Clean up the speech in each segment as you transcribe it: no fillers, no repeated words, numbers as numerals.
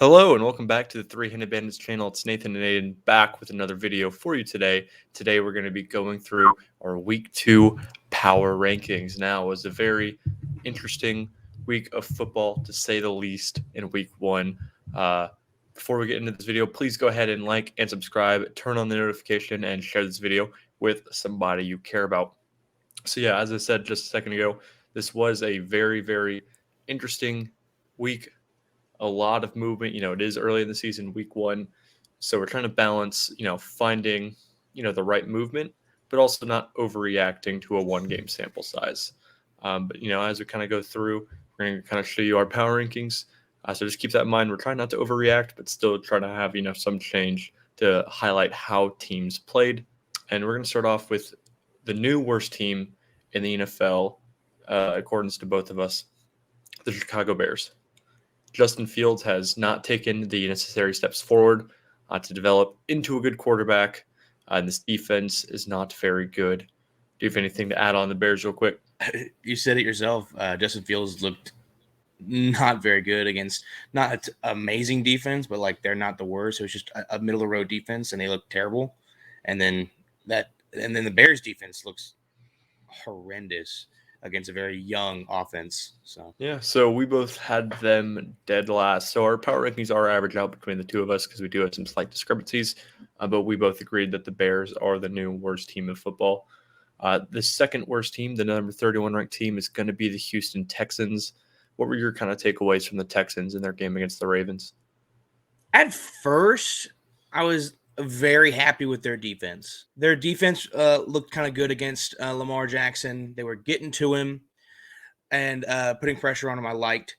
Hello and welcome back to the Three-Handed Bandits channel. It's Nathan and Aiden back with another video for you today. Today we're going to be going through our Week 2 power rankings. Now, it was a very interesting week of football, to say the least, in Week 1. Before we get into this video, please go ahead and like and subscribe, turn on the notification, and share this video with somebody you care about. So yeah, as I said just a second ago, this was a very, very interesting week. A lot of movement. It is early in the season, week 1. So we're trying to balance, finding, the right movement, but also not overreacting to a 1-game sample size. But, as we kind of go through, we're going to kind of show you our power rankings. So just keep that in mind. We're trying not to overreact, but still trying to have, some change to highlight how teams played. And we're going to start off with the new worst team in the NFL, according to both of us, the Chicago Bears. Justin Fields has not taken the necessary steps forward to develop into a good quarterback. And this defense is not very good. Do you have anything to add on the Bears real quick? You said it yourself. Justin Fields looked not very good against not amazing defense, but they're not the worst. It was just a middle of the road defense, and they looked terrible. And then the Bears defense looks horrendous against a very young offense. So we both had them dead last. So our power rankings are average out between the two of us because we do have some slight discrepancies. But we both agreed that the Bears are the new worst team of football. The second worst team, the number 31 ranked team, is going to be the Houston Texans. What were your kind of takeaways from the Texans in their game against the Ravens? At first, I was very happy with their defense. Their defense looked kind of good against Lamar Jackson. They were getting to him and putting pressure on him. I liked.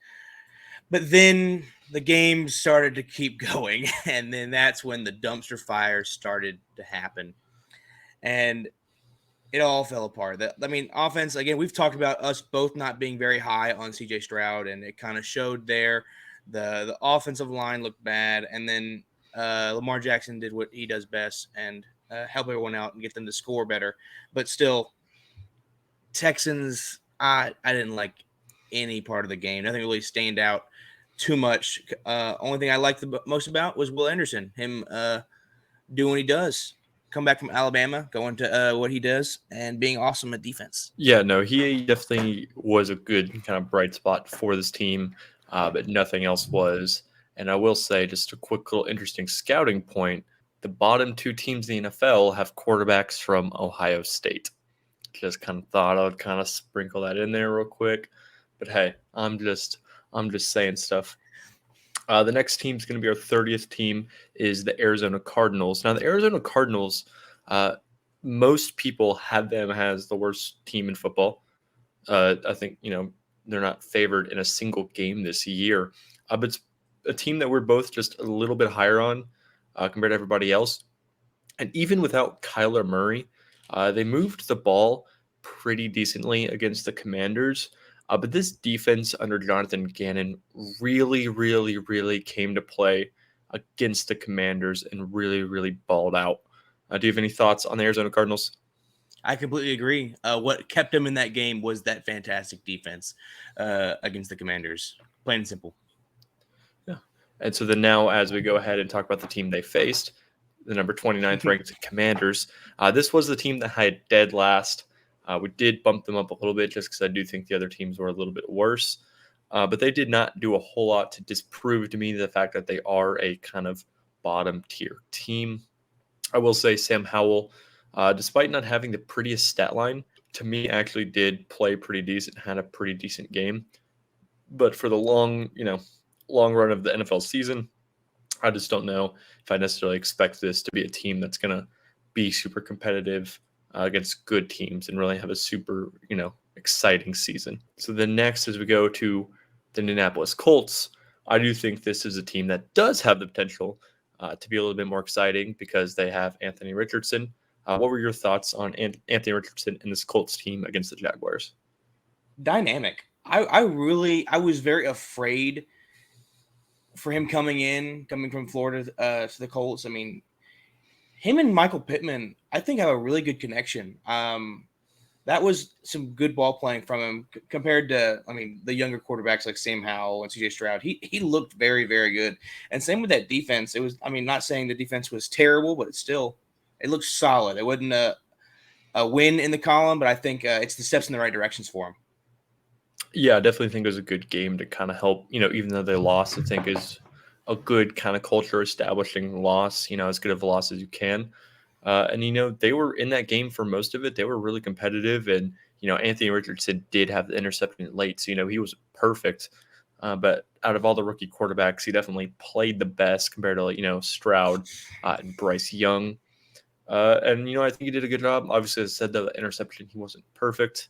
But then the game started to keep going, and then that's when the dumpster fire started to happen. And it all fell apart. Offense, again, we've talked about us both not being very high on C.J. Stroud, and it kind of showed there. The offensive line looked bad, and then Lamar Jackson did what he does best and help everyone out and get them to score better. But still, Texans, I didn't like any part of the game. Nothing really stand out too much. Only thing I liked the most about was Will Anderson, him doing what he does. Come back from Alabama, going to what he does, and being awesome at defense. Yeah, no, he definitely was a good kind of bright spot for this team, but nothing else was. And I will say, just a quick little interesting scouting point, the bottom 2 teams in the NFL have quarterbacks from Ohio State. Just kind of thought I would kind of sprinkle that in there real quick. But hey, I'm just saying stuff. The next team is going to be our 30th team, is the Arizona Cardinals. Now, the Arizona Cardinals, most people had them as the worst team in football. I think, they're not favored in a single game this year. But it's a team that we're both just a little bit higher on compared to everybody else. And even without Kyler Murray, they moved the ball pretty decently against the Commanders. But this defense under Jonathan Gannon really, really, really came to play against the Commanders and really, really balled out. Do you have any thoughts on the Arizona Cardinals? I completely agree. What kept them in that game was that fantastic defense against the Commanders. Plain and simple. Yeah. And so then now, as we go ahead and talk about the team they faced, the number 29th ranked Commanders, this was the team that had dead last. We did bump them up a little bit just because I do think the other teams were a little bit worse. But they did not do a whole lot to disprove to me the fact that they are a kind of bottom tier team. I will say Sam Howell, despite not having the prettiest stat line, to me actually did play pretty decent, had a pretty decent game. But for the long run of the NFL season, I just don't know if I necessarily expect this to be a team that's going to be super competitive against good teams and really have a super, exciting season. So the next, as we go to the Indianapolis Colts, I do think this is a team that does have the potential to be a little bit more exciting because they have Anthony Richardson. What were your thoughts on Anthony Richardson and this Colts team against the Jaguars? Dynamic. I was very afraid for him coming from Florida to the Colts. I mean, him and Michael Pittman, I think, have a really good connection. That was some good ball playing from him compared to, the younger quarterbacks like Sam Howell and CJ Stroud. He looked very, very good. And same with that defense. It was, not saying the defense was terrible, but it looked solid. It wasn't a win in the column, but I think it's the steps in the right directions for him. Yeah, I definitely think it was a good game to kind of help, even though they lost, I think is a good kind of culture establishing loss, as good of a loss as you can. And, they were in that game for most of it. They were really competitive. And, Anthony Richardson did have the interception late. So, he was perfect. But out of all the rookie quarterbacks, he definitely played the best compared to, Stroud and Bryce Young. And, I think he did a good job. Obviously, as I said, the interception, he wasn't perfect.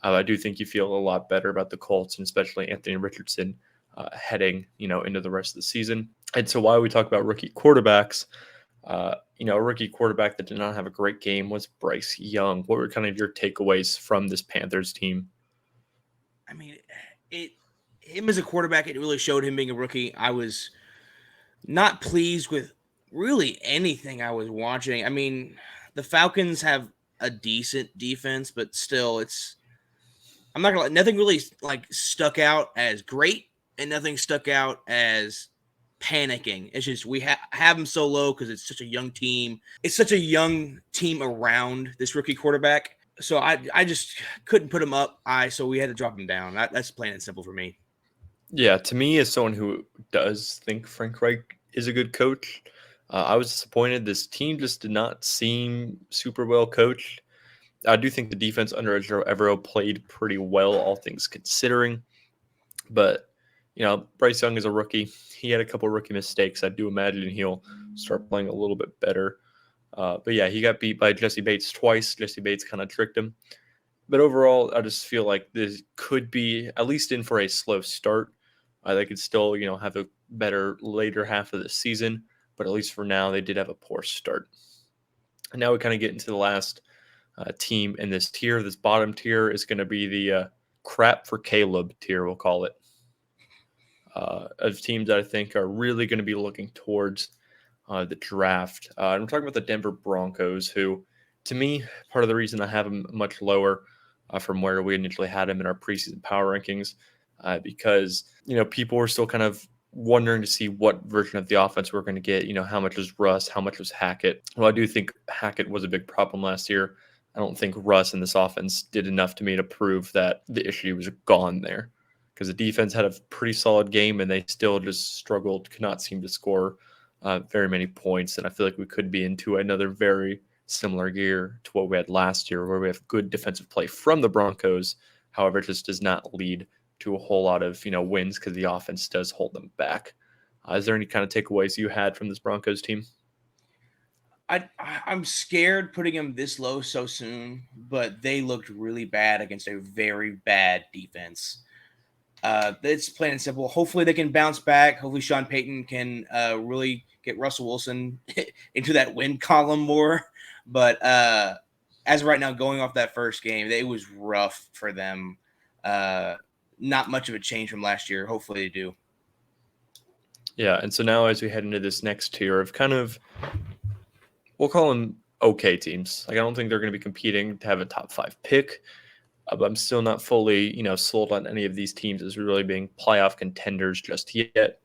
I do think you feel a lot better about the Colts and especially Anthony Richardson heading, into the rest of the season. And so while we talk about rookie quarterbacks, a rookie quarterback that did not have a great game was Bryce Young. What were kind of your takeaways from this Panthers team? Him as a quarterback, it really showed him being a rookie. I was not pleased with really anything I was watching. The Falcons have a decent defense, but still, I'm not gonna lie, nothing really stuck out as great, and nothing stuck out as panicking. It's just we have them so low because it's such a young team. It's such a young team around this rookie quarterback. So I just couldn't put him up. So we had to drop him down. That's plain and simple for me. Yeah, to me, as someone who does think Frank Reich is a good coach, I was disappointed. This team just did not seem super well coached. I do think the defense under Joe Evero played pretty well, all things considering. But, Bryce Young is a rookie. He had a couple rookie mistakes. I do imagine he'll start playing a little bit better. But yeah, he got beat by Jesse Bates twice. Jesse Bates kind of tricked him. But overall, I just feel like this could be at least in for a slow start. They could still, have a better later half of the season. But at least for now, they did have a poor start. And now we kind of get into the last team in this tier. This bottom tier is going to be the crap for Caleb tier, we'll call it. Of teams that I think are really going to be looking towards the draft. And I'm talking about the Denver Broncos, who, to me, part of the reason I have them much lower from where we initially had them in our preseason power rankings, because, people were still kind of wondering to see what version of the offense we're going to get. How much was Russ? How much was Hackett? Well, I do think Hackett was a big problem last year. I don't think Russ in this offense did enough to me to prove that the issue was gone there, because the defense had a pretty solid game and they still just struggled, could not seem to score very many points. And I feel like we could be into another very similar year to what we had last year, where we have good defensive play from the Broncos. However, it just does not lead to a whole lot of wins because the offense does hold them back. Is there any kind of takeaways you had from this Broncos team? I'm scared putting them this low so soon, but they looked really bad against a very bad defense. It's plain and simple. Hopefully they can bounce back. Hopefully Sean Payton can really get Russell Wilson into that win column more. But as of right now, going off that first game, it was rough for them. Not much of a change from last year. Hopefully they do. Yeah, and so now as we head into this next tier of kind of, we'll call them okay teams. I don't think they're going to be competing to have a top 5 pick. But I'm still not fully, sold on any of these teams as really being playoff contenders just yet.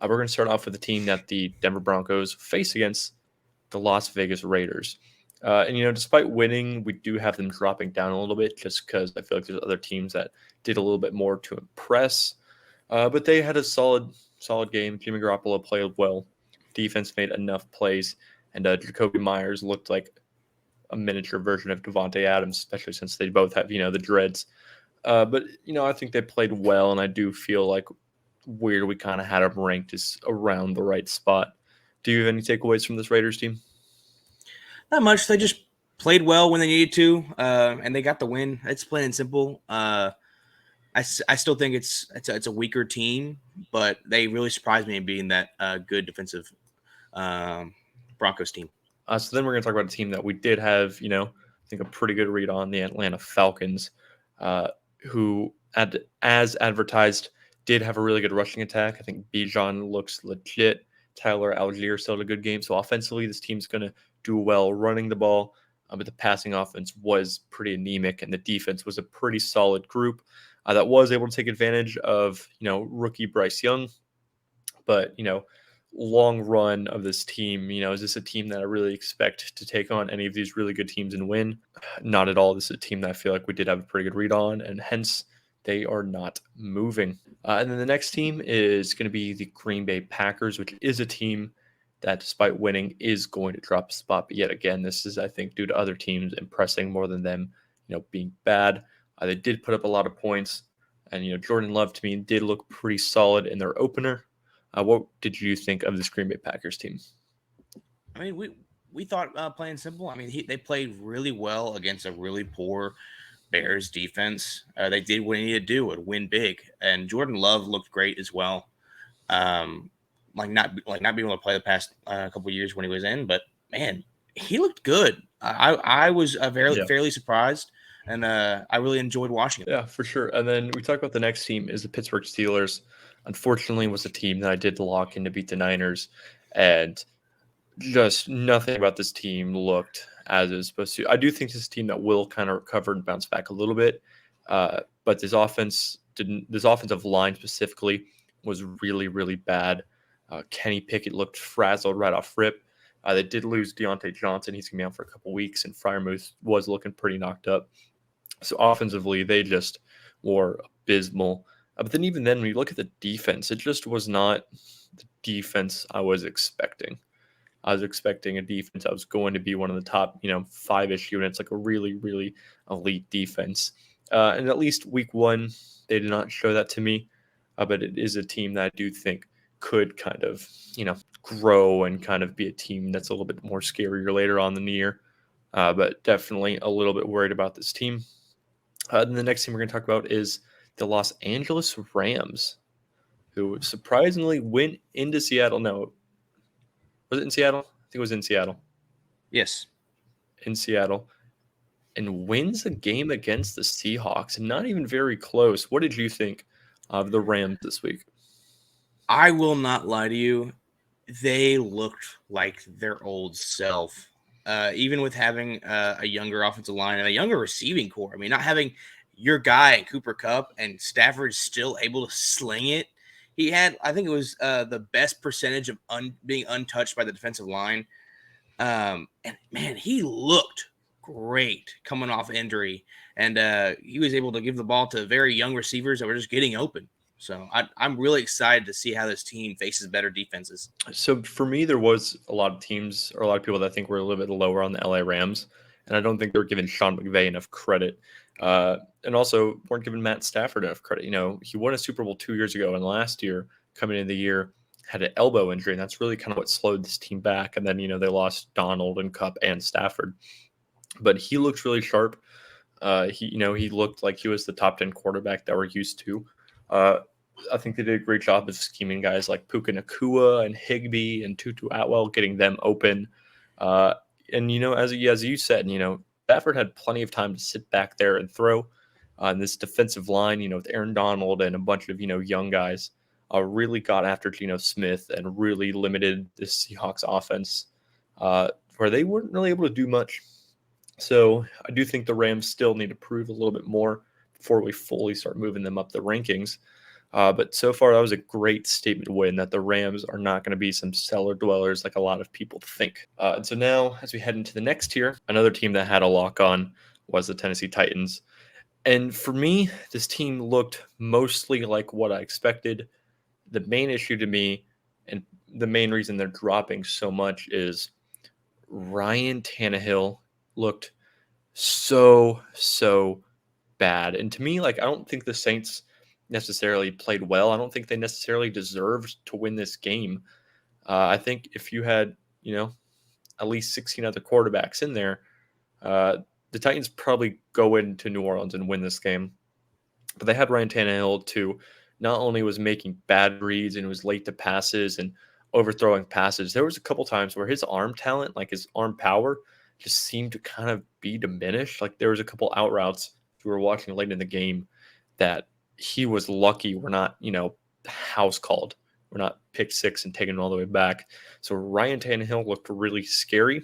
We're going to start off with the team that the Denver Broncos face against the Las Vegas Raiders. And despite winning, we do have them dropping down a little bit just because I feel like there's other teams that did a little bit more to impress. But they had a solid game. Jimmy Garoppolo played well. Defense made enough plays. And Jacoby Myers looked like a miniature version of Devontae Adams, especially since they both have, the dreads. But, I think they played well, and I do feel like where we kind of had them ranked is around the right spot. Do you have any takeaways from this Raiders team? Not much. They just played well when they needed to, and they got the win. It's plain and simple. I still think it's a weaker team, but they really surprised me in being that good defensive Broncos team. So then we're going to talk about a team that we did have, I think a pretty good read on, the Atlanta Falcons, who, as advertised, did have a really good rushing attack. I think Bijan looks legit. Tyler Algier still had a good game. So offensively, this team's going to do well running the ball. but the passing offense was pretty anemic, and the defense was a pretty solid group that was able to take advantage of rookie Bryce Young. But long run of this team, is this a team that I really expect to take on any of these really good teams and win? Not at all. This is a team that I feel like we did have a pretty good read on, and hence they are not moving. And then the next team is going to be the Green Bay Packers, which is a team that, despite winning, is going to drop a spot. But yet again, this is, I think, due to other teams impressing more than them, being bad. They did put up a lot of points, and Jordan Love to me did look pretty solid in their opener. What did you think of this Green Bay Packers team? I mean, we thought plain simple. I mean, they played really well against a really poor Bears defense. They did what they needed to do and win big. And Jordan Love looked great as well. Not being able to play the past couple of years when he was in, but man, he looked good. I was fairly surprised, and I really enjoyed watching him. Yeah, for sure. And then we talk about the next team is the Pittsburgh Steelers. Unfortunately, was a team that I did lock in to beat the Niners, and just nothing about this team looked as it was supposed to. I do think this team that will kind of recover and bounce back a little bit, but this offense didn't. This offensive line specifically was really, really bad. Kenny Pickett looked frazzled right off rip. They did lose Deontay Johnson. He's going to be out for a couple weeks, and Freiermuth was looking pretty knocked up. So offensively, they just were abysmal. But then even then, when you look at the defense, it just was not the defense I was expecting. I was expecting a defense that was going to be one of the top, 5-ish units, like a really, really elite defense. And at least week one, they did not show that to me. But it is a team that I do think could kind of, grow and kind of be a team that's a little bit more scarier later on in the year. But definitely a little bit worried about this team. Then the next team we're going to talk about is the Los Angeles Rams, who surprisingly went into Seattle. No, was it in Seattle? I think it was in Seattle. Yes. In Seattle. And wins a game against the Seahawks. Not even very close. What did you think of the Rams this week? I will not lie to you. They looked like their old self. Even with having a younger offensive line and a younger receiving core. I mean, not having your guy Cooper Kupp and Stafford still able to sling it. He had, I think it was the best percentage of being untouched by the defensive line. And man, he looked great coming off injury. And he was able to give the ball to very young receivers that were just getting open. So I'm really excited to see how this team faces better defenses. So for me, there was a lot of teams or a lot of people that I think were a little bit lower on the LA Rams. And I don't think they were giving Sean McVay enough credit. And also weren't giving Matt Stafford enough credit. He won a Super Bowl 2 years ago, and last year, coming into the year, had an elbow injury, and that's really kind of what slowed this team back. And then, they lost Donald and Kupp and Stafford. But he looked really sharp. He looked like he was the top 10 quarterback that we're used to. I think they did a great job of scheming guys like Puka Nacua and Higbee and Tutu Atwell, getting them open. And as you said, Stafford had plenty of time to sit back there and throw. And this defensive line, with Aaron Donald and a bunch of young guys, really got after Geno Smith and really limited the Seahawks offense, where they weren't really able to do much. So I do think the Rams still need to prove a little bit more before we fully start moving them up the rankings. But so far, that was a great statement win that the Rams are not going to be some cellar dwellers like a lot of people think. And so now, as we head into the next tier, another team that had a lock on was the Tennessee Titans. And for me, this team looked mostly like what I expected. The main issue to me, and the main reason they're dropping so much, is Ryan Tannehill looked so bad. And to me, I don't think the Saints necessarily played well. I don't think they necessarily deserved to win this game. I think if you had, at least 16 other quarterbacks in there, the Titans probably go into New Orleans and win this game. But they had Ryan Tannehill to not only was making bad reads and was late to passes and overthrowing passes. There was a couple times where his arm talent, like his arm power, just seemed to kind of be diminished. Like there was a couple out routes we were watching late in the game that he was lucky we're not, house called. We're not pick six and taking it all the way back. So Ryan Tannehill looked really scary.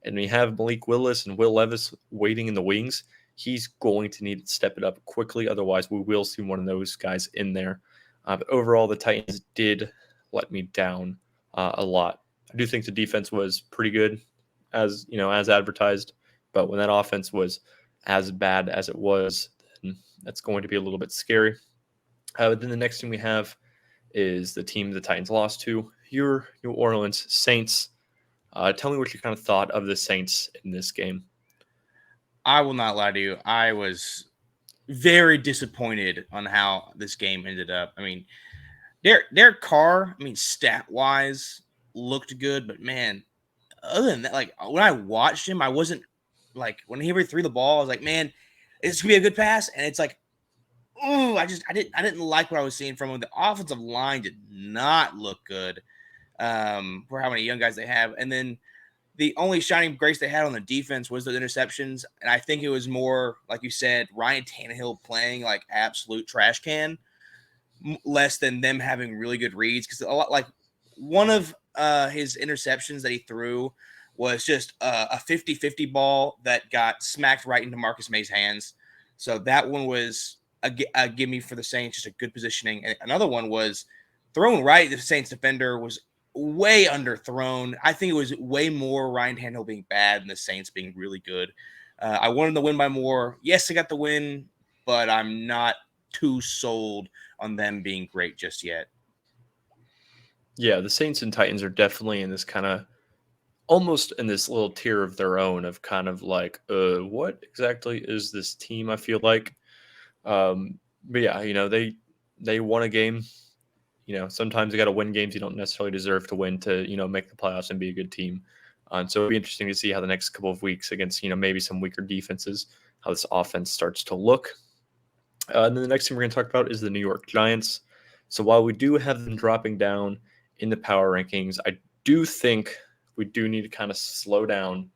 And we have Malik Willis and Will Levis waiting in the wings. He's going to need to step it up quickly. Otherwise, we will see one of those guys in there. But overall, the Titans did let me down a lot. I do think the defense was pretty good, as advertised. But when that offense was as bad as it was, then that's going to be a little bit scary. Then the next team we have is the team the Titans lost to, your New Orleans Saints. Tell me what you kind of thought of the Saints in this game. I will not lie to you. I was very disappointed on how this game ended up. I mean, Derek Carr, stat wise, looked good, but man, other than that, like when I watched him, I wasn't like when he threw the ball, I was like, man, it's gonna be a good pass. And it's like, oh, I didn't like what I was seeing from him. The offensive line did not look good for how many young guys they have. And then the only shining grace they had on the defense was the interceptions. And I think it was more, like you said, Ryan Tannehill playing like absolute trash can, less than them having really good reads. Because a lot, like one of his interceptions that he threw was just a 50-50 ball that got smacked right into Marcus May's hands. So that one was a gimme for the Saints, just a good positioning. And another one was thrown right. The Saints defender was way underthrown. I think it was way more Ryan Tannehill being bad and the Saints being really good. I wanted to win by more. Yes, I got the win, but I'm not too sold on them being great just yet. Yeah, the Saints and Titans are definitely in this kind of almost in this little tier of their own of kind of like, what exactly is this team? I feel like, but yeah, they won a game. Sometimes you got to win games you don't necessarily deserve to win to make the playoffs and be a good team. So it'll be interesting to see how the next couple of weeks against maybe some weaker defenses, how this offense starts to look. And then the next team we're going to talk about is the New York Giants. So while we do have them dropping down in the power rankings, I do think we do need to kind of slow down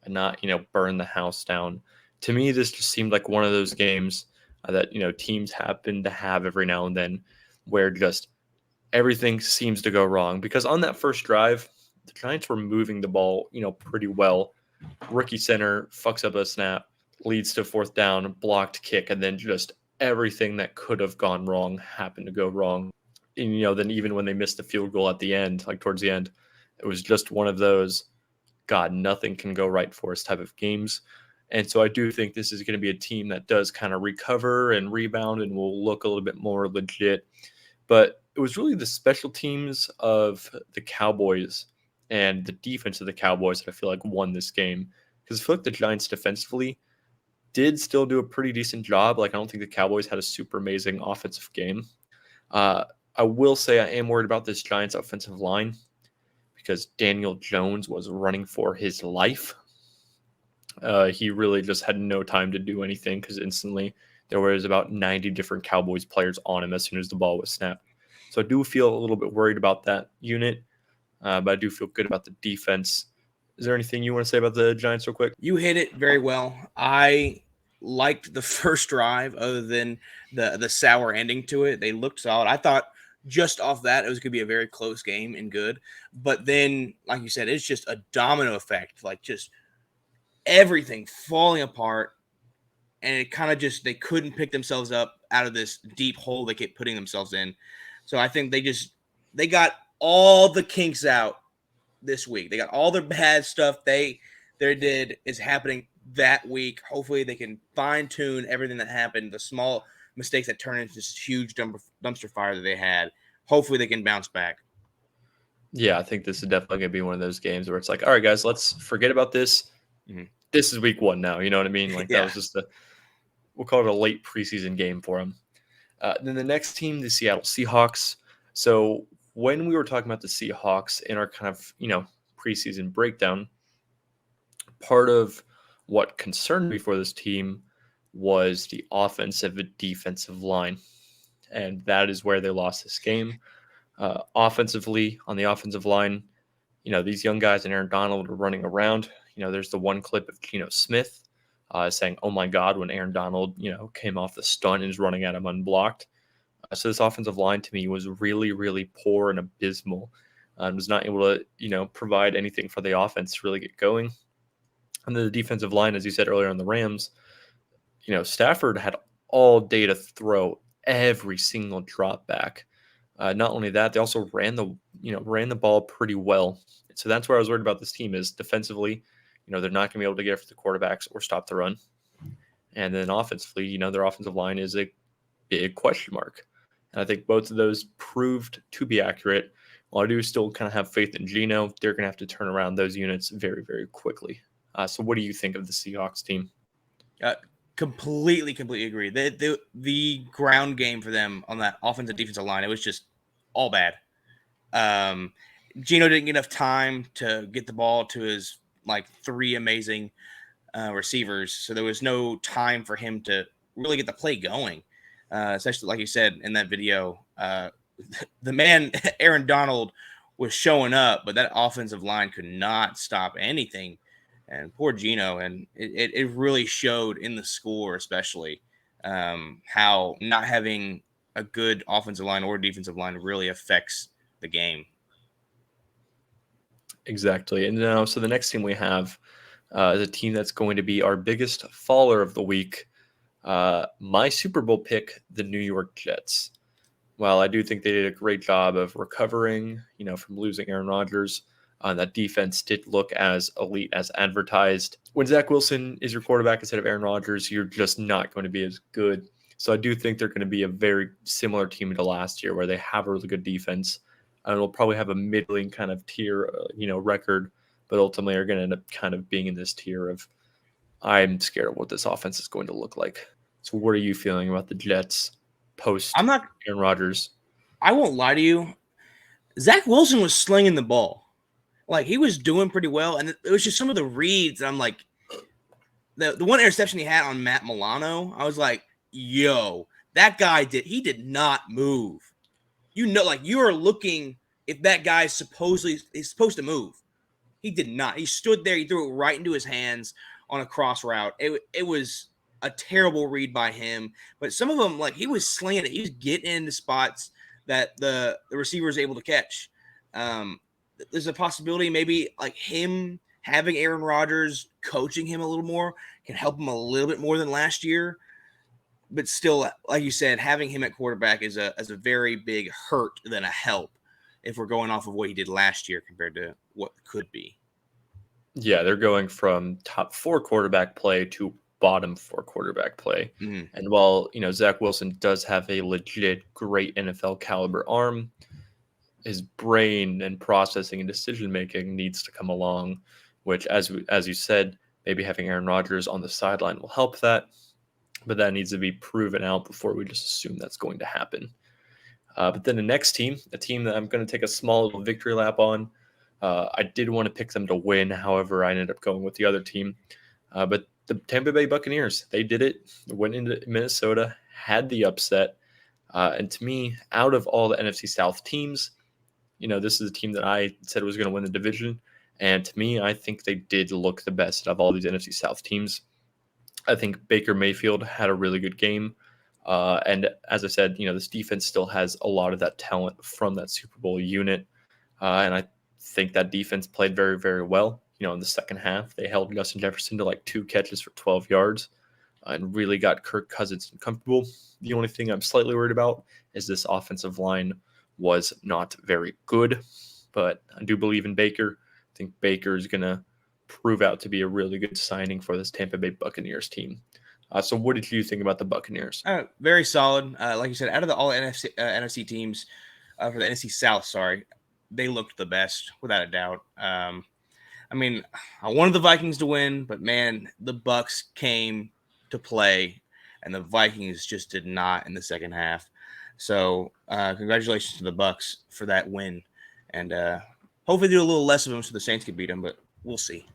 and not, burn the house down. To me, this just seemed like one of those games that, teams happen to have every now and then where just everything seems to go wrong. Because on that first drive, the Giants were moving the ball, pretty well. Rookie center fucks up a snap, leads to fourth down, blocked kick, and then just everything that could have gone wrong happened to go wrong. And, then even when they missed the field goal at the end, like towards the end, it was just one of those, God, nothing can go right for us type of games. And so I do think this is going to be a team that does kind of recover and rebound and will look a little bit more legit. But it was really the special teams of the Cowboys and the defense of the Cowboys that I feel like won this game. Because I feel like the Giants defensively did still do a pretty decent job. Like, I don't think the Cowboys had a super amazing offensive game. I will say I am worried about this Giants offensive line because Daniel Jones was running for his life. He really just had no time to do anything because instantly there was about 90 different Cowboys players on him as soon as the ball was snapped. So I do feel a little bit worried about that unit, but I do feel good about the defense. Is there anything you want to say about the Giants real quick? You hit it very well. I liked the first drive other than the sour ending to it. They looked solid. I thought just off that it was going to be a very close game and good. But then, like you said, it's just a domino effect, like just everything falling apart. And it kind of just, they couldn't pick themselves up out of this deep hole they kept putting themselves in. So I think they got all the kinks out this week. They got all their bad stuff they did is happening that week. Hopefully they can fine tune everything that happened, the small mistakes that turned into this huge dumpster fire that they had. Hopefully they can bounce back. Yeah, I think this is definitely going to be one of those games where it's like, all right, guys, let's forget about this. Mm-hmm. This is week one now. You know what I mean? Like that was just we'll call it a late preseason game for them. Then the next team, the Seattle Seahawks. So when we were talking about the Seahawks in our kind of, preseason breakdown, part of what concerned me for this team was the offensive and defensive line. And that is where they lost this game. Offensively, on the offensive line, these young guys and Aaron Donald are running around. There's the one clip of Geno Smith saying, "Oh my God," when Aaron Donald, came off the stunt and is running at him unblocked. So this offensive line to me was really, really poor and abysmal. Was not able to, provide anything for the offense to really get going. And then the defensive line, as you said earlier on the Rams, Stafford had all day to throw every single drop back. Not only that, they also ran the ball pretty well. So that's where I was worried about this team is defensively, they're not going to be able to get after the quarterbacks or stop the run. And then offensively, their offensive line is a big question mark. And I think both of those proved to be accurate. While I do still kind of have faith in Geno, they're going to have to turn around those units very, very quickly. So what do you think of the Seahawks team? Completely agree. The ground game for them on that offensive defensive line, it was just all bad. Geno didn't get enough time to get the ball to his three amazing receivers, so there was no time for him to really get the play going. Especially like you said in that video, the man Aaron Donald was showing up, but that offensive line could not stop anything. And poor Geno, and it really showed in the score, especially how not having a good offensive line or defensive line really affects the game. Exactly. And now, so the next team we have is a team that's going to be our biggest faller of the week. My Super Bowl pick, the New York Jets. While I do think they did a great job of recovering, from losing Aaron Rodgers, that defense did look as elite as advertised. When Zach Wilson is your quarterback instead of Aaron Rodgers, you're just not going to be as good. So I do think they're going to be a very similar team to last year, where they have a really good defense. And will probably have a middling kind of tier, record, but ultimately are going to end up kind of being in this tier of, I'm scared of what this offense is going to look like. So what are you feeling about the Jets post Aaron Rodgers? I won't lie to you. Zach Wilson was slinging the ball. He was doing pretty well. And it was just some of the reads. I'm like, the one interception he had on Matt Milano, I was like, yo, that guy did not move. You are looking if that guy is supposed to move. He did not. He stood there. He threw it right into his hands on a cross route. It was a terrible read by him. But some of them, he was slinging it. He was getting into spots that the receiver was able to catch. There's a possibility maybe him having Aaron Rodgers coaching him a little more can help him a little bit more than last year. But still, like you said, having him at quarterback is a very big hurt than a help if we're going off of what he did last year compared to what could be. Yeah, they're going from top 4 quarterback play to bottom 4 quarterback play. Mm-hmm. And while, Zach Wilson does have a legit great NFL caliber arm, his brain and processing and decision making needs to come along, which as you said, maybe having Aaron Rodgers on the sideline will help that. But that needs to be proven out before we just assume that's going to happen. But then the next team, a team that I'm going to take a small little victory lap on. I did want to pick them to win. However, I ended up going with the other team. But the Tampa Bay Buccaneers, they did it. Went into Minnesota, had the upset. And to me, out of all the NFC South teams, this is a team that I said was going to win the division. And to me, I think they did look the best of all these NFC South teams. I think Baker Mayfield had a really good game. And as I said, this defense still has a lot of that talent from that Super Bowl unit. And I think that defense played very, very well. In the second half, they held Justin Jefferson to 2 catches for 12 yards and really got Kirk Cousins uncomfortable. The only thing I'm slightly worried about is this offensive line was not very good. But I do believe in Baker. I think Baker is going to prove out to be a really good signing for this Tampa Bay Buccaneers team. So what did you think about the Buccaneers? Very solid. Like you said, out of all NFC teams for the NFC South, they looked the best without a doubt. I wanted the Vikings to win, but man, the Bucs came to play, and the Vikings just did not in the second half. So congratulations to the Bucs for that win, and hopefully do a little less of them so the Saints can beat them, but we'll see.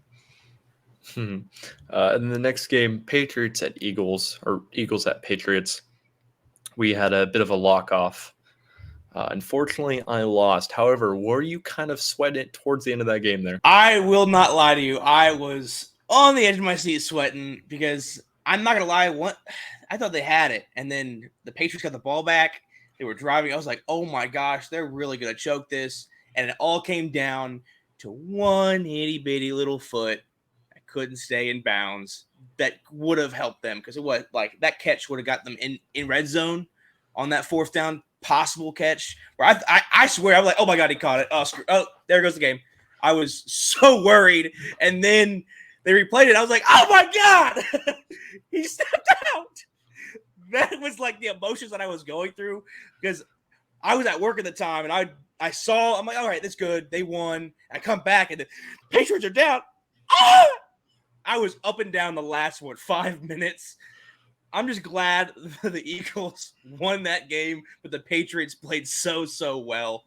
And the next game, Patriots at Eagles, or Eagles at Patriots. We had a bit of a lock-off. Unfortunately, I lost. However, were you kind of sweating it towards the end of that game there? I will not lie to you. I was on the edge of my seat sweating because I'm not going to lie. I thought they had it, and then the Patriots got the ball back. They were driving. I was like, oh my gosh, they're really going to choke this. And it all came down to one itty-bitty little foot. couldn't stay in bounds that would have helped them, because it was like that catch would have got them in red zone on that fourth down possible catch. Where I swear I'm like, oh my god, he caught it. Oh, there goes the game. I was so worried, and then they replayed it. I was like, oh my god, he stepped out. That was like the emotions that I was going through, because I was at work at the time, and I saw, I'm like, all right, that's good. They won. I come back, and the Patriots are down. Ah! I was up and down the last, 5 minutes. I'm just glad the Eagles won that game, but the Patriots played so well.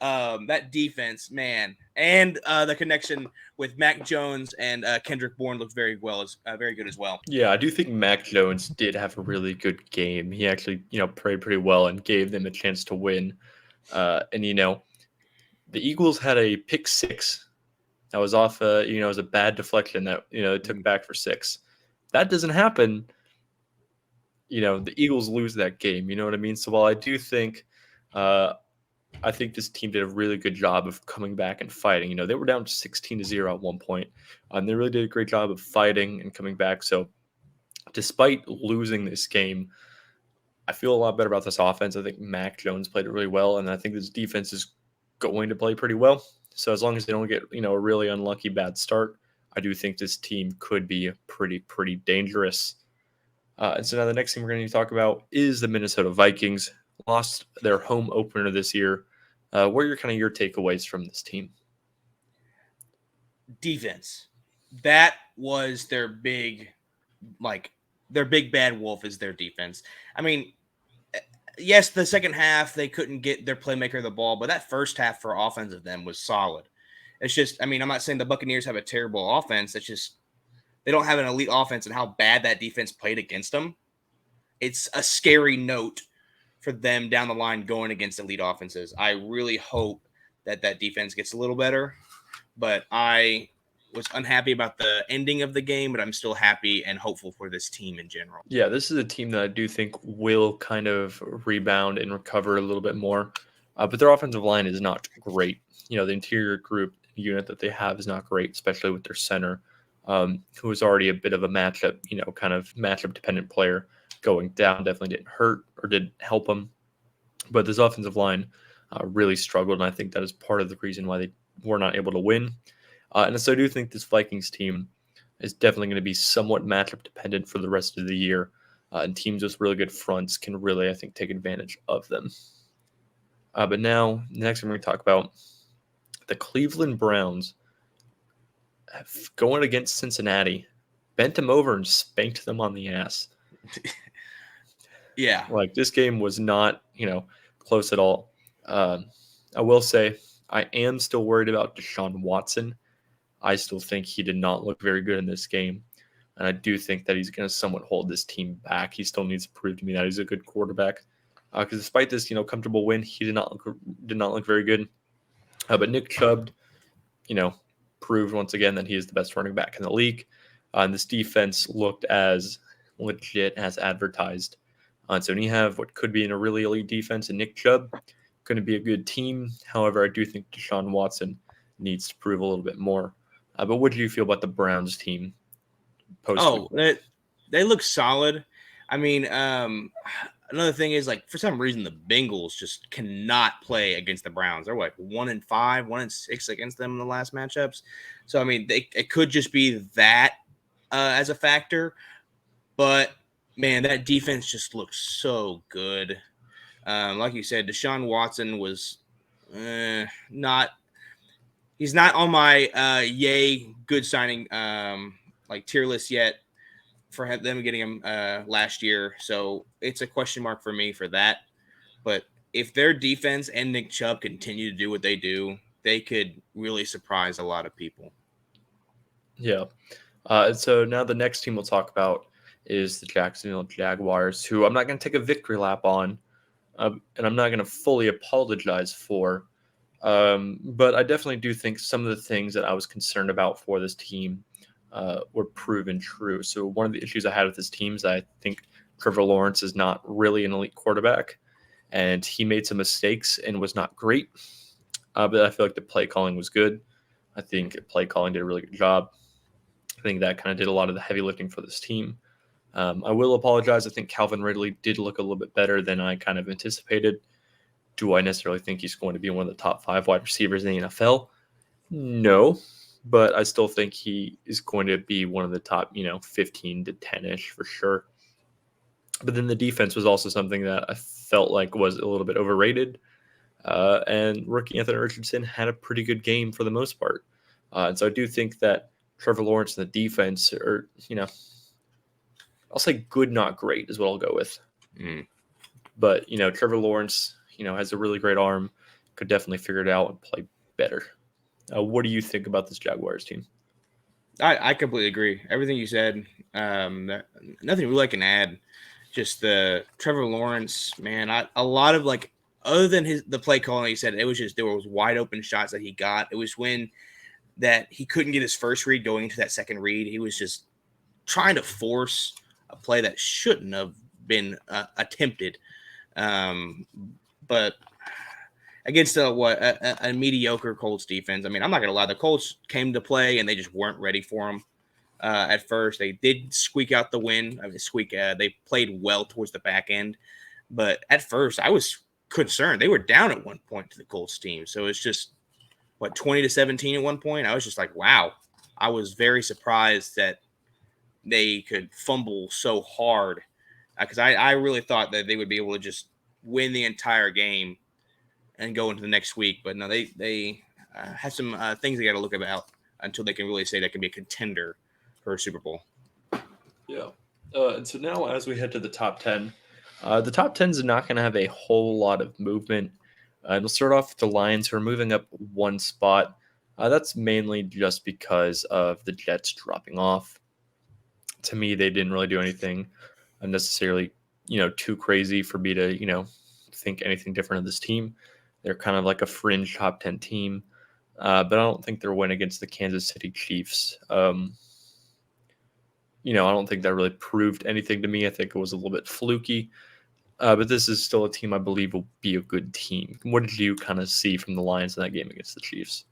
That defense, man, and the connection with Mac Jones and Kendrick Bourne looked very good as well. Yeah, I do think Mac Jones did have a really good game. He actually, played pretty well and gave them a chance to win. And the Eagles had a pick six that was off. It was a bad deflection that it took back for 6. That doesn't happen. The Eagles lose that game. You know what I mean? So while I do think, I think this team did a really good job of coming back and fighting. They were down 16-0 at one point. They really did a great job of fighting and coming back. So despite losing this game, I feel a lot better about this offense. I think Mac Jones played it really well, and I think this defense is going to play pretty well. So as long as they don't get a really unlucky bad start, I do think this team could be pretty dangerous. And so now the next thing we're going to talk about is the Minnesota Vikings. Lost their home opener this year. What are your takeaways from this team? Defense. That was their big bad wolf is their defense. I mean, yes, the second half they couldn't get their playmaker the ball, but that first half for offense of them was solid. It's just, I'm not saying the Buccaneers have a terrible offense. It's just they don't have an elite offense, and how bad that defense played against them. It's a scary note for them down the line going against elite offenses. I really hope that defense gets a little better, but I was unhappy about the ending of the game, but I'm still happy and hopeful for this team in general. Yeah, this is a team that I do think will kind of rebound and recover a little bit more, but their offensive line is not great. The interior group unit that they have is not great, especially with their center, who was already a bit of a matchup, kind of matchup dependent player. Going down definitely didn't hurt or didn't help them, but this offensive line really struggled, and I think that is part of the reason why they were not able to win. And so I do think this Vikings team is definitely going to be somewhat matchup dependent for the rest of the year, and teams with really good fronts can really, I think, take advantage of them. But now, next we're going to talk about the Cleveland Browns going against Cincinnati, bent them over and spanked them on the ass. Yeah. Like, this game was not, close at all. I will say I am still worried about Deshaun Watson. I still think he did not look very good in this game. And I do think that he's going to somewhat hold this team back. He still needs to prove to me that he's a good quarterback. Because despite this, comfortable win, he did not look very good. But Nick Chubb, proved once again that he is the best running back in the league. And this defense looked as legit as advertised. So when you have what could be in a really elite defense and Nick Chubb, going to be a good team. However, I do think Deshaun Watson needs to prove a little bit more. But what do you feel about the Browns team? They look solid. Another thing is, for some reason, the Bengals just cannot play against the Browns. They're 1-5, 1-6 against them in the last matchups. So, it could just be that as a factor. But, man, that defense just looks so good. Like you said, Deshaun Watson was not – he's not on my yay good signing tier list yet for them getting him last year. So it's a question mark for me for that. But if their defense and Nick Chubb continue to do what they do, they could really surprise a lot of people. Yeah. So now the next team we'll talk about is the Jacksonville Jaguars, who I'm not going to take a victory lap on, and I'm not going to fully apologize for. But I definitely do think some of the things that I was concerned about for this team were proven true. So one of the issues I had with this team is I think Trevor Lawrence is not really an elite quarterback, and he made some mistakes and was not great. But I feel like the play calling was good. I think play calling did a really good job. I think that kind of did a lot of the heavy lifting for this team. I will apologize. I think Calvin Ridley did look a little bit better than I kind of anticipated. Do I necessarily think he's going to be one of the top 5 wide receivers in the NFL? No, but I still think he is going to be one of the top, 15 to 10-ish for sure. But then the defense was also something that I felt like was a little bit overrated. And rookie Anthony Richardson had a pretty good game for the most part. And so I do think that Trevor Lawrence and the defense are, I'll say good, not great is what I'll go with. But, Trevor Lawrence, has a really great arm, could definitely figure it out and play better. What do you think about this Jaguars team? I completely agree. Everything you said, nothing really I can add. Just the Trevor Lawrence, man, a lot of like, other than the play calling, he said it was just there was wide open shots that he got. It was when that he couldn't get his first read going into that second read. He was just trying to force a play that shouldn't have been attempted. But against a mediocre Colts defense, I mean, I'm not going to lie. The Colts came to play and they just weren't ready for him. At first, they did squeak out the win. I mean, they played well towards the back end, but at first, I was concerned. They were down at one point to the Colts team, so it's just 20-17 at one point. I was just like, wow. I was very surprised that they could fumble so hard because I really thought that they would be able to just win the entire game and go into the next week. But no, they have some things they got to look about until they can really say they can be a contender for a Super Bowl. Yeah. And so now as we head to the top 10, the top 10 is not going to have a whole lot of movement. And we'll start off with the Lions, who are moving up one spot. That's mainly just because of the Jets dropping off. To me, they didn't really do anything unnecessarily, too crazy for me to, think anything different of this team. They're kind of like a fringe top 10 team. But I don't think their win against the Kansas City Chiefs, I don't think that really proved anything to me. I think it was a little bit fluky. But this is still a team I believe will be a good team. What did you kind of see from the Lions in that game against the Chiefs?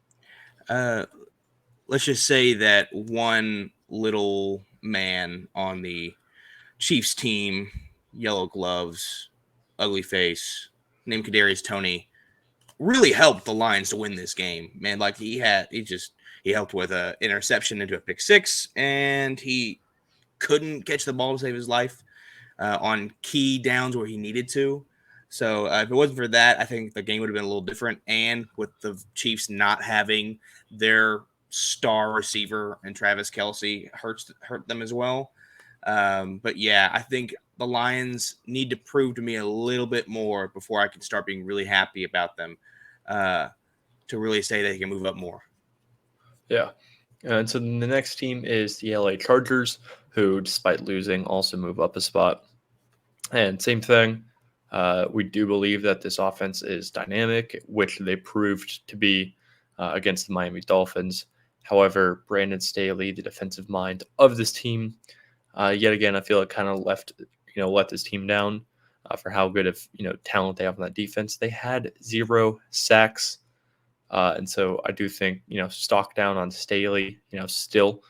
Let's just say that one little man on the Chiefs team, yellow gloves, ugly face, named Kadarius Toney, really helped the Lions to win this game. Man, like he helped with an interception into a pick six, and he couldn't catch the ball to save his life on key downs where he needed to. So if it wasn't for that, I think the game would have been a little different. And with the Chiefs not having their star receiver and Travis Kelce hurt them as well. But yeah, I think the Lions need to prove to me a little bit more before I can start being really happy about them to really say they can move up more. Yeah. And so the next team is the LA Chargers, who, despite losing, also move up a spot. And same thing. We do believe that this offense is dynamic, which they proved to be against the Miami Dolphins. However, Brandon Staley, the defensive mind of this team, yet again, I feel it kind of let this team down for how good of talent they have on that defense. They had 0 sacks. And so I do think, stock down on Staley, still.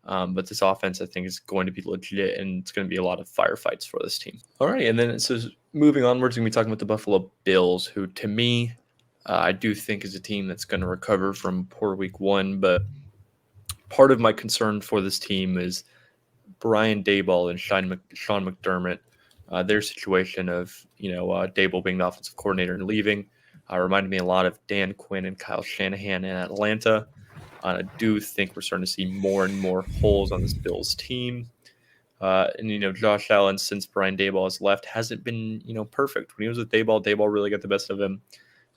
But this offense, I think, is going to be legit, and it's going to be a lot of firefights for this team. All right, and then so moving onwards, we're going to be talking about the Buffalo Bills, who, to me, I do think is a team that's going to recover from poor week 1. But part of my concern for this team is Brian Daboll and Sean McDermott. Their situation of, Daboll being the offensive coordinator and leaving reminded me a lot of Dan Quinn and Kyle Shanahan in Atlanta. I do think we're starting to see more and more holes on this Bills team. And Josh Allen, since Brian Daboll has left, hasn't been, perfect. When he was with Daboll really got the best of him.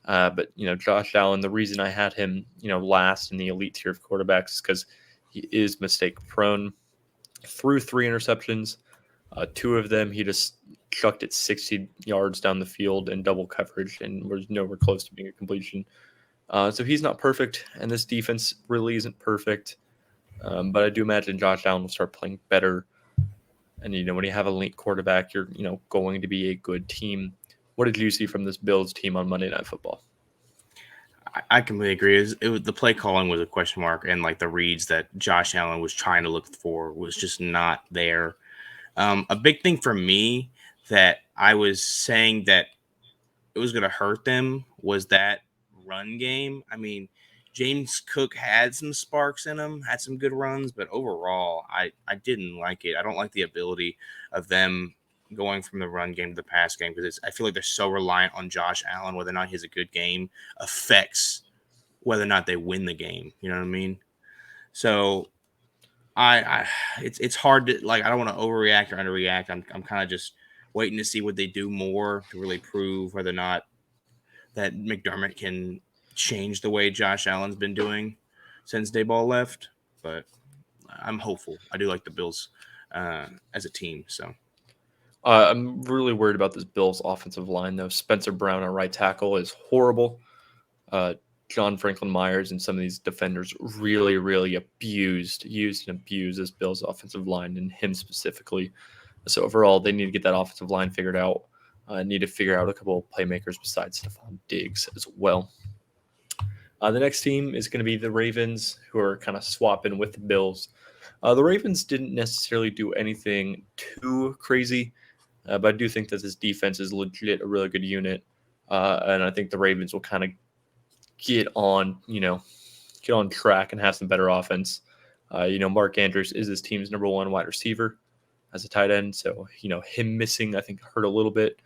But Josh Allen, the reason I had him, last in the elite tier of quarterbacks is because he is mistake prone. Threw 3 interceptions. 2 of them, he just chucked it 60 yards down the field in double coverage and was nowhere close to being a completion. So he's not perfect, and this defense really isn't perfect. But I do imagine Josh Allen will start playing better. And, when you have an elite quarterback, you're, going to be a good team. What did you see from this Bills team on Monday Night Football? I completely agree. The play calling was a question mark, and like the reads that Josh Allen was trying to look for was just not there. A big thing for me that I was saying that it was going to hurt them was that run game. I mean, James Cook had some sparks in him, had some good runs, but overall, I didn't like it. I don't like the ability of them going from the run game to the pass game because I feel like they're so reliant on Josh Allen. Whether or not he has a good game affects whether or not they win the game. You know what I mean? So I it's hard to like. I don't want to overreact or underreact. I'm kind of just waiting to see what they do more to really prove whether or not that McDermott can change the way Josh Allen's been doing since Dayball left. But I'm hopeful. I do like the Bills as a team. So I'm really worried about this Bills offensive line, though. Spencer Brown, our right tackle, is horrible. Uh, John Franklin Myers and some of these defenders really, really used and abused this Bills offensive line and him specifically. So overall, they need to get that offensive line figured out. Need to figure out a couple of playmakers besides Stephon Diggs as well. The next team is going to be the Ravens, who are kind of swapping with the Bills. The Ravens didn't necessarily do anything too crazy, but I do think that this defense is legit a really good unit, and I think the Ravens will kind of get on, get on track and have some better offense. Mark Andrews is this team's number one wide receiver as a tight end, so him missing I think hurt a little bit.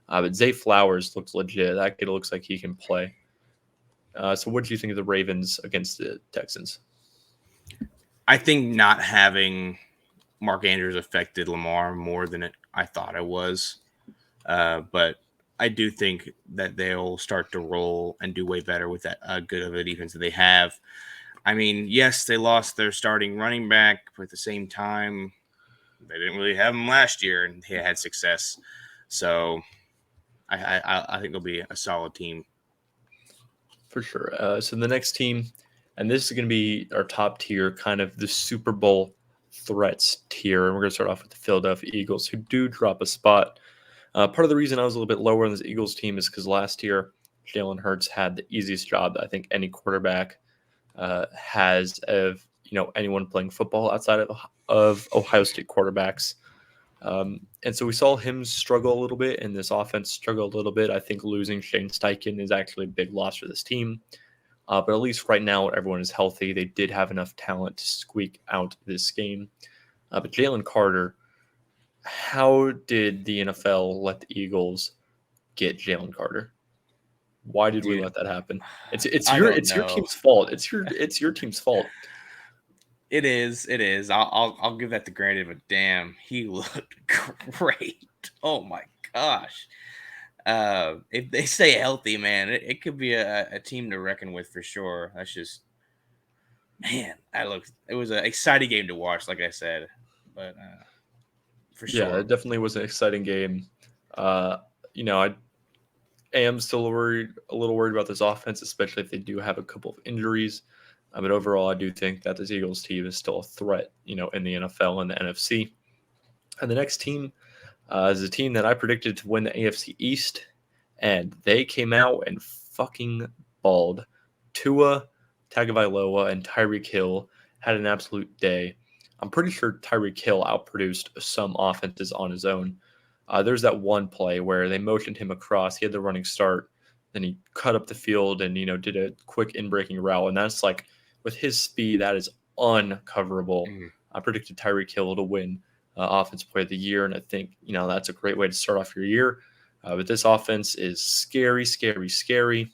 But Zay Flowers looks legit. That kid looks like he can play. So what do you think of the Ravens against the Texans? I think not having Mark Andrews affected Lamar more than I thought it was. But I do think that they'll start to roll and do way better with that good of a defense that they have. I mean, yes, they lost their starting running back, but at the same time, they didn't really have him last year, and he had success. So I think they'll be a solid team. For sure. So the next team, and this is going to be our top tier, kind of the Super Bowl threats tier, and we're going to start off with the Philadelphia Eagles, who do drop a spot. Part of the reason I was a little bit lower on this Eagles team is because last year Jalen Hurts had the easiest job that I think any quarterback has of anyone playing football outside of Ohio State quarterbacks. And so we saw him struggle a little bit, and this offense struggle a little bit. I think losing Shane Steichen is actually a big loss for this team. But at least right now, everyone is healthy. They did have enough talent to squeak out this game. But Jalen Carter, how did the NFL let the Eagles get Jalen Carter? Why did we Dude, let that happen? It's I your don't know. team's fault. It's your team's fault. It is. It is. I'll give that to granted, but damn, he looked great. Oh my gosh. If they stay healthy, man, it could be a team to reckon with for sure. That's just, man, it was an exciting game to watch, like I said, but for Yeah, sure. it definitely was an exciting game. I am still a little worried about this offense, especially if they do have a couple of injuries. But overall, I do think that this Eagles team is still a threat, in the NFL and the NFC. And the next team is a team that I predicted to win the AFC East, and they came out and fucking balled. Tua Tagovailoa and Tyreek Hill had an absolute day. I'm pretty sure Tyreek Hill outproduced some offenses on his own. There's that one play where they motioned him across. He had the running start. Then he cut up the field and, did a quick in-breaking route. And that's like, with his speed, that is uncoverable. Mhm. I predicted Tyreek Hill to win Offensive Player of the Year. And I think, that's a great way to start off your year. But this offense is scary, scary, scary.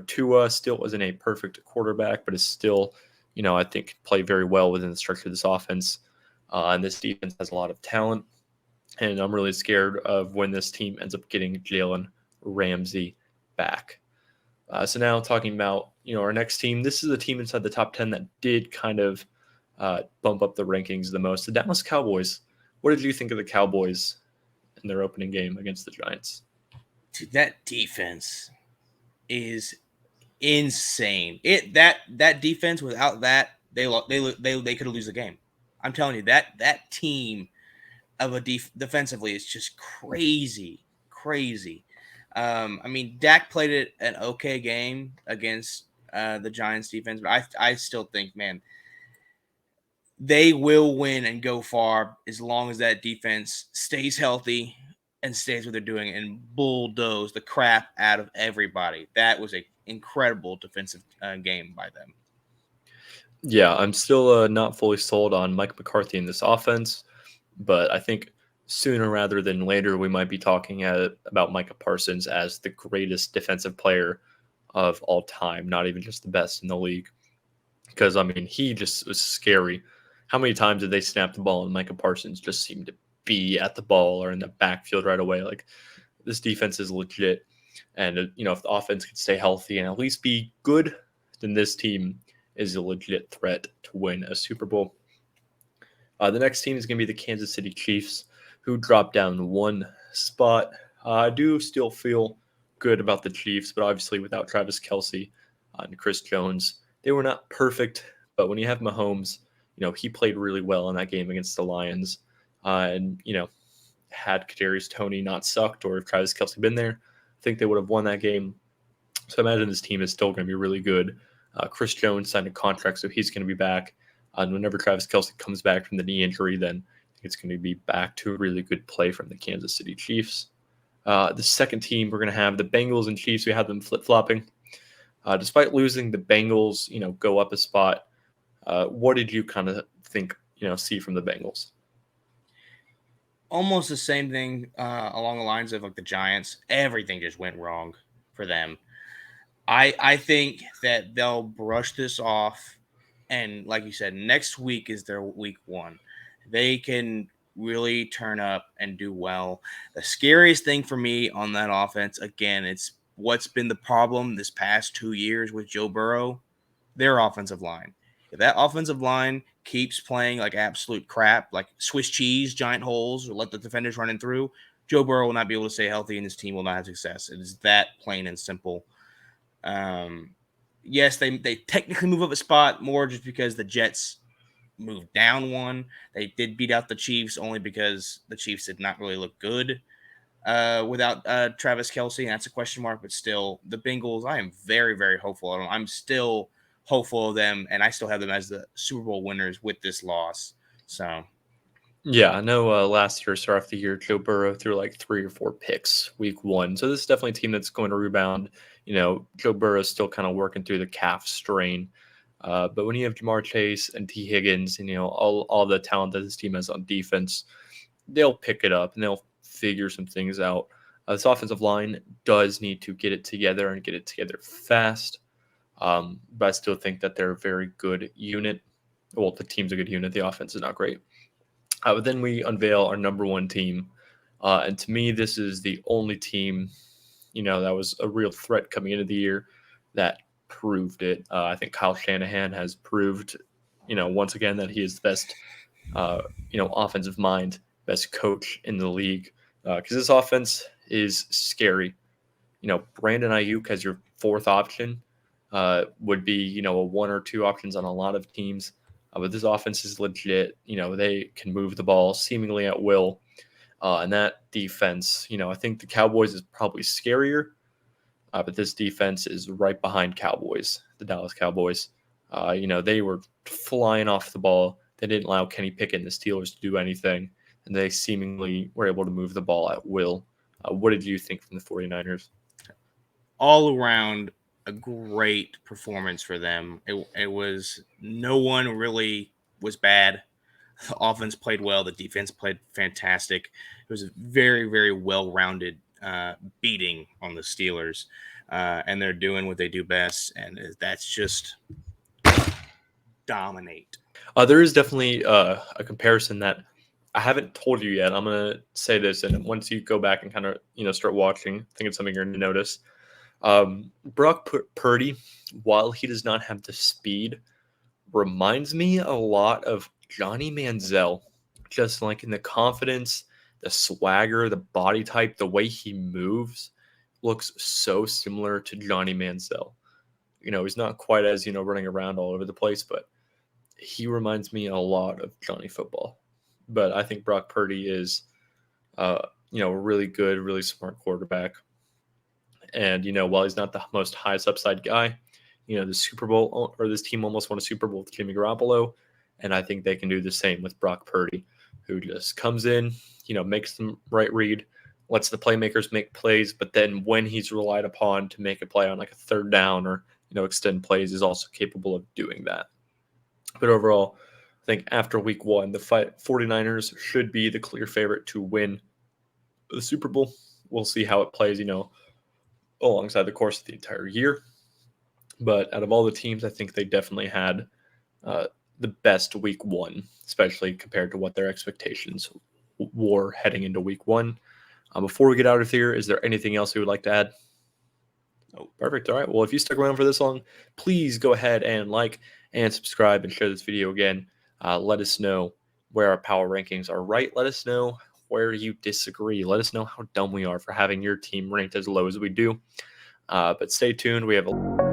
Tua still isn't a perfect quarterback, but is still, I think play very well within the structure of this offense. And this defense has a lot of talent. And I'm really scared of when this team ends up getting Jalen Ramsey back. So now talking about, our next team, this is a team inside the top 10 that did kind of bump up the rankings the most. The Dallas Cowboys. What did you think of the Cowboys in their opening game against the Giants? Dude, that defense is insane. That defense without that they could lose the game. I'm telling you that team of defensively is just crazy, crazy. I mean, Dak played an okay game against the Giants defense, but I still think, man, they will win and go far as long as that defense stays healthy and stays what they're doing and bulldoze the crap out of everybody. That was an incredible defensive game by them. Yeah, I'm still not fully sold on Mike McCarthy in this offense, but I think sooner rather than later we might be talking about Micah Parsons as the greatest defensive player of all time, not even just the best in the league. Because I mean, he just was scary. How many times did they snap the ball and Micah Parsons just seemed to be at the ball or in the backfield right away? Like this defense is legit, and if the offense could stay healthy and at least be good, then this team is a legit threat to win a Super Bowl. The next team is going to be the Kansas City Chiefs, who dropped down one spot. I do still feel good about the Chiefs, but obviously without Travis Kelsey and Chris Jones, they were not perfect. But when you have Mahomes, he played really well in that game against the Lions. And had Kadarius Toney not sucked or if Travis Kelsey been there, I think they would have won that game. So I imagine this team is still going to be really good. Chris Jones signed a contract, so he's going to be back. And whenever Travis Kelsey comes back from the knee injury, then it's going to be back to a really good play from the Kansas City Chiefs. The second team, we're going to have the Bengals and Chiefs. We have them flip-flopping. Despite losing, the Bengals, go up a spot. What did you kind of think, see from the Bengals? Almost the same thing along the lines of like the Giants. Everything just went wrong for them. I think that they'll brush this off, and like you said, next week is their week one. They can really turn up and do well. The scariest thing for me on that offense, again, it's what's been the problem this past 2 years with Joe Burrow, their offensive line. If that offensive line keeps playing like absolute crap, like Swiss cheese, giant holes, or let the defenders run in through, Joe Burrow will not be able to stay healthy and his team will not have success. It is that plain and simple. Um, yes, they technically move up a spot more just because the Jets moved down one. They did beat out the Chiefs only because the Chiefs did not really look good without Travis Kelsey. And that's a question mark, but still, the Bengals, I am very, very hopeful of them. I'm still hopeful of them, and I still have them as the Super Bowl winners with this loss. So, Yeah, I know last year, start off the year, Joe Burrow threw like 3 or 4 picks week one. So this is definitely a team that's going to rebound. Joe Burrow is still kind of working through the calf strain. But when you have Jamar Chase and T. Higgins and, all the talent that this team has on defense, they'll pick it up and they'll figure some things out. This offensive line does need to get it together and get it together fast. But I still think that they're a very good unit. Well, the team's a good unit. The offense is not great. But then we unveil our number one team. And to me, this is the only team, that was a real threat coming into the year that proved it. I think Kyle Shanahan has proved, once again that he is the best, offensive mind, best coach in the league. Because this offense is scary. Brandon Ayuk as your fourth option would be, a one or two options on a lot of teams. But this offense is legit. They can move the ball seemingly at will. And that defense, I think the Cowboys is probably scarier. But this defense is right behind Cowboys, the Dallas Cowboys. They were flying off the ball. They didn't allow Kenny Pickett and the Steelers to do anything. And they seemingly were able to move the ball at will. What did you think from the 49ers? all around, a great performance for them. It was no one really was bad. The offense played well. The defense played fantastic. It was a very, very well-rounded beating on the Steelers, and they're doing what they do best, and that's just dominate. There is definitely a comparison that I haven't told you yet. I'm gonna say this, and once you go back and kind of start watching, I think it's something you're going to notice. Brock Purdy, while he does not have the speed, reminds me a lot of Johnny Manziel, just like in the confidence, the swagger, the body type, the way he moves looks so similar to Johnny Manziel. He's not quite as, running around all over the place, but he reminds me a lot of Johnny Football. But I think Brock Purdy is, a really good, really smart quarterback. And, while he's not the most highest upside guy, the Super Bowl or this team almost won a Super Bowl with Jimmy Garoppolo. And I think they can do the same with Brock Purdy, who just comes in, makes the right read, lets the playmakers make plays. But then when he's relied upon to make a play on like a third down or, extend plays, is also capable of doing that. But overall, I think after week one, the 49ers should be the clear favorite to win the Super Bowl. We'll see how it plays, alongside the course of the entire year. But out of all the teams, I think they definitely had the best week one, especially compared to what their expectations were heading into week one. Before we get out of here, is there anything else you would like to add? Oh, perfect. All right. Well, if you stuck around for this long, please go ahead and like and subscribe and share this video again. Let us know where our power rankings are right. Let us know where you disagree. Let us know how dumb we are for having your team ranked as low as we do. But stay tuned. We have a